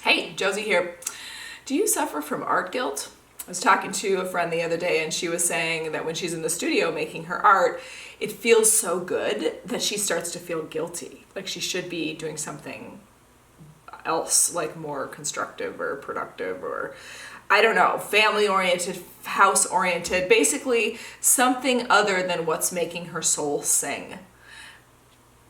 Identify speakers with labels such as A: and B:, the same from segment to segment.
A: Hey, Josie here. Do you suffer from art guilt? I was talking to a friend the other day and she was saying that when she's in the studio making her art, it feels so good that she starts to feel guilty. Like she should be doing something else, like more constructive or productive or, I don't know, family-oriented, house-oriented, basically something other than what's making her soul sing.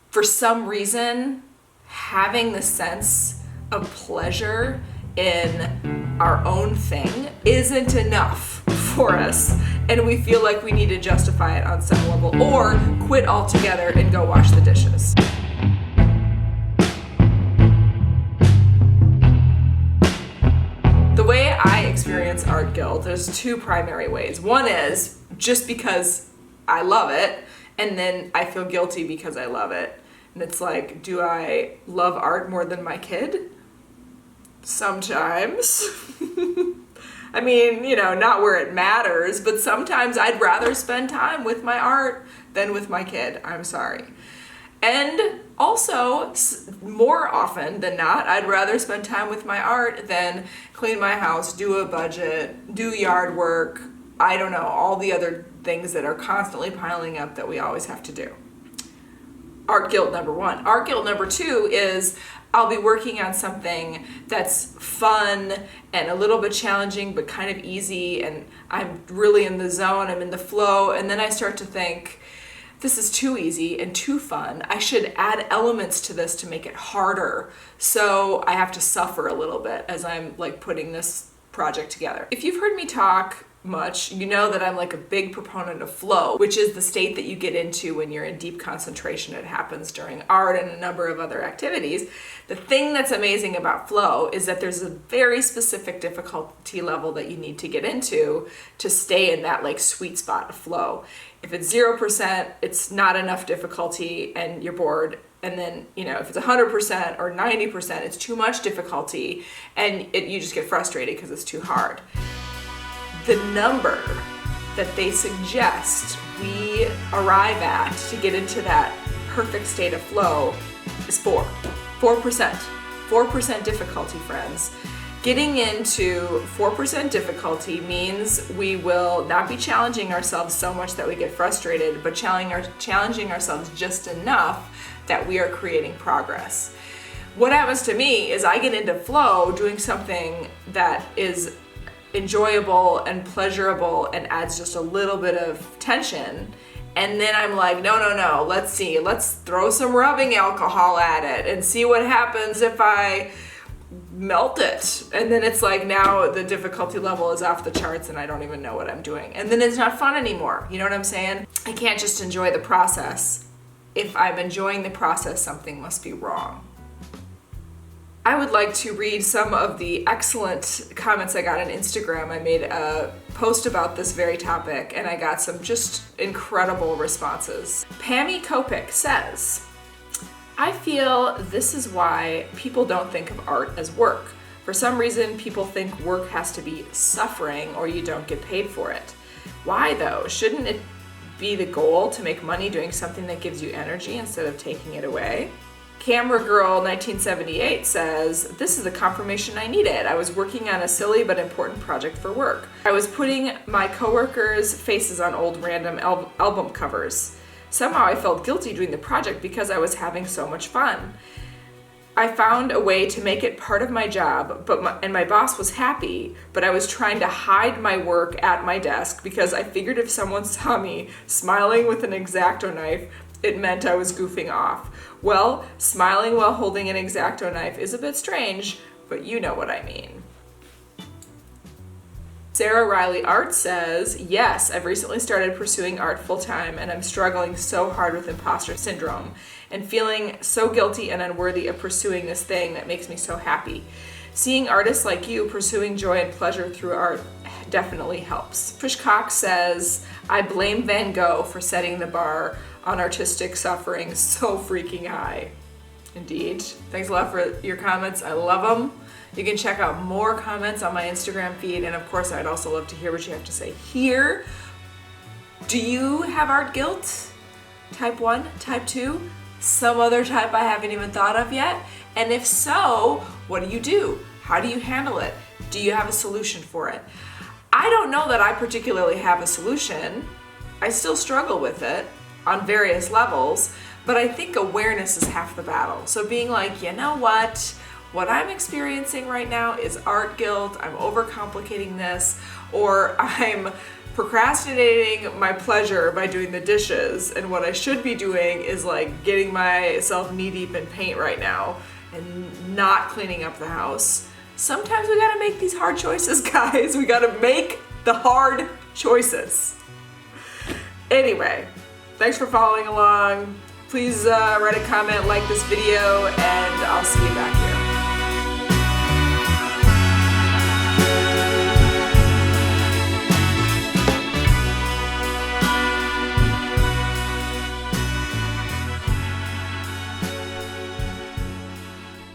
A: For some reason, having the sense of pleasure in our own thing isn't enough for us, and we feel like we need to justify it on some level or quit altogether and go wash the dishes. The way I experience art guilt, there's two primary ways. One is just because I love it, and then I feel guilty because I love it. And it's like, do I love art more than my kid? Sometimes. I mean, not where it matters, but sometimes I'd rather spend time with my art than with my kid. I'm sorry. And also, more often than not, I'd rather spend time with my art than clean my house, do a budget, do yard work, I don't know, all the other things that are constantly piling up that we always have to do. Art guilt number one. Art guilt number two is I'll be working on something that's fun and a little bit challenging but kind of easy, and I'm really in the zone, I'm in the flow, and then I start to think, this is too easy and too fun. I should add elements to this to make it harder. So I have to suffer a little bit as I'm like putting this project together. If you've heard me talk much, you know that I'm like a big proponent of flow, which is the state that you get into when you're in deep concentration. It happens during art and a number of other activities. The thing that's amazing about flow is that there's a very specific difficulty level that you need to get into to stay in that like sweet spot of flow. If it's 0%, it's not enough difficulty and you're bored. And then, if it's 100% or 90%, it's too much difficulty and you just get frustrated because it's too hard. The number that they suggest we arrive at to get into that perfect state of flow is 4%. 4% difficulty, friends. Getting into 4% difficulty means we will not be challenging ourselves so much that we get frustrated, but challenging ourselves just enough that we are creating progress. What happens to me is I get into flow doing something that is enjoyable and pleasurable and adds just a little bit of tension, and then I'm like, no, let's throw some rubbing alcohol at it and see what happens if I melt it. And then it's like, now the difficulty level is off the charts and I don't even know what I'm doing, and then it's not fun anymore. You know what I'm saying? I can't just enjoy the process. If I'm enjoying the process, something must be wrong. I would like to read some of the excellent comments I got on Instagram. I made a post about this very topic and I got some just incredible responses. Pammy Kopik says, I feel this is why people don't think of art as work. For some reason, people think work has to be suffering or you don't get paid for it. Why though? Shouldn't it be the goal to make money doing something that gives you energy instead of taking it away? Camera Girl 1978 says, this is the confirmation I needed. I was working on a silly but important project for work. I was putting my coworkers' faces on old random album covers. Somehow I felt guilty doing the project because I was having so much fun. I found a way to make it part of my job, and my boss was happy, but I was trying to hide my work at my desk because I figured if someone saw me smiling with an X-Acto knife, it meant I was goofing off. Well, smiling while holding an X-Acto knife is a bit strange, but you know what I mean. Sarah Riley Art says, yes, I've recently started pursuing art full-time and I'm struggling so hard with imposter syndrome and feeling so guilty and unworthy of pursuing this thing that makes me so happy. Seeing artists like you pursuing joy and pleasure through art definitely helps. Trish Cox says, I blame Van Gogh for setting the bar on artistic suffering so freaking high. Indeed. Thanks a lot for your comments. I love them. You can check out more comments on my Instagram feed, and of course I'd also love to hear what you have to say here. Do you have art guilt? Type 1, type 2, some other type I haven't even thought of yet? And if so, what do you do? How do you handle it? Do you have a solution for it? I don't know that I particularly have a solution. I still struggle with it on various levels, but I think awareness is half the battle. So being like, you know what I'm experiencing right now is art guilt, I'm overcomplicating this, or I'm procrastinating my pleasure by doing the dishes, and what I should be doing is like getting myself knee deep in paint right now and not cleaning up the house. Sometimes we gotta make these hard choices, guys. We gotta make the hard choices. Anyway, thanks for following along. Please write a comment, like this video, and I'll see you back